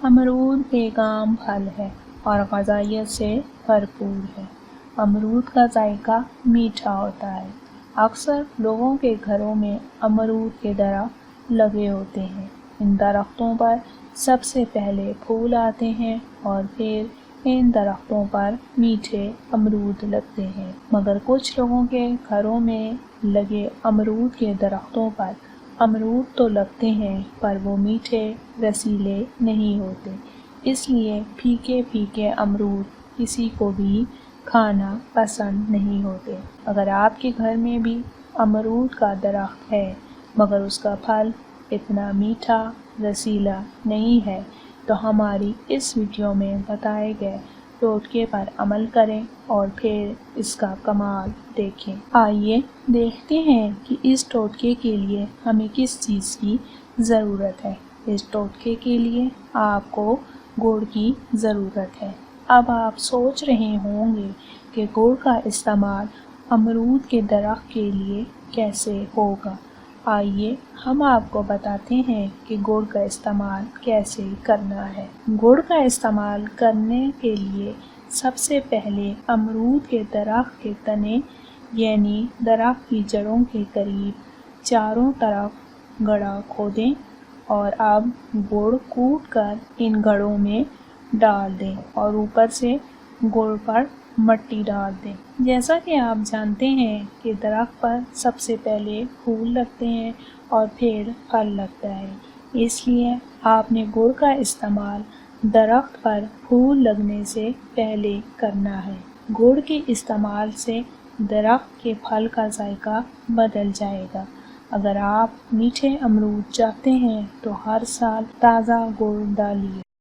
امرود ایک عام پھل ہے اور غذائیت سے بھرپور ہے۔ امرود کا ذائقہ میٹھا ہوتا ہے۔ اکثر لوگوں کے گھروں میں امرود کے درخت لگے ہوتے ہیں۔ ان درختوں پر سب سے پہلے پھول آتے ہیں اور پھر ان درختوں پر میٹھے امرود لگتے ہیں، مگر کچھ لوگوں کے گھروں میں لگے امرود کے درختوں پر امرود تو لگتے ہیں پر وہ میٹھے رسیلے نہیں ہوتے، اس لیے پھیکے پھیکے امرود کسی کو بھی کھانا پسند نہیں ہوتے۔ اگر آپ کے گھر میں بھی امرود کا درخت ہے مگر اس کا پھل اتنا میٹھا رسیلا نہیں ہے تو ہماری اس ویڈیو میں بتائے گئے ٹوٹکے پر عمل کریں اور پھر اس کا کمال دیکھیں۔ آئیے دیکھتے ہیں کہ اس ٹوٹکے کے لیے ہمیں کس چیز کی ضرورت ہے۔ اس ٹوٹکے کے لیے آپ کو گڑ کی ضرورت ہے۔ اب آپ سوچ رہے ہوں گے کہ گڑ کا استعمال امرود کے درخت کے لیے کیسے ہوگا۔ آئیے ہم آپ کو بتاتے ہیں کہ گڑ کا استعمال کیسے کرنا ہے۔ گڑ کا استعمال کرنے کے لیے سب سے پہلے امرود کے درخت کے تنے یعنی درخت کی جڑوں کے قریب چاروں طرف گڑھا کھودیں اور اب گڑ کوٹ کر ان گڑھوں میں ڈال دیں اور اوپر سے گڑ پر مٹی ڈال دیں۔ جیسا کہ آپ جانتے ہیں کہ درخت پر سب سے پہلے پھول لگتے ہیں اور پھر پھل لگتا ہے، اس لیے آپ نے گڑ کا استعمال درخت پر پھول لگنے سے پہلے کرنا ہے۔ گڑ کے استعمال سے درخت کے پھل کا ذائقہ بدل جائے گا۔ اگر آپ میٹھے امرود چاہتے ہیں تو ہر سال تازہ گڑ ڈالیے۔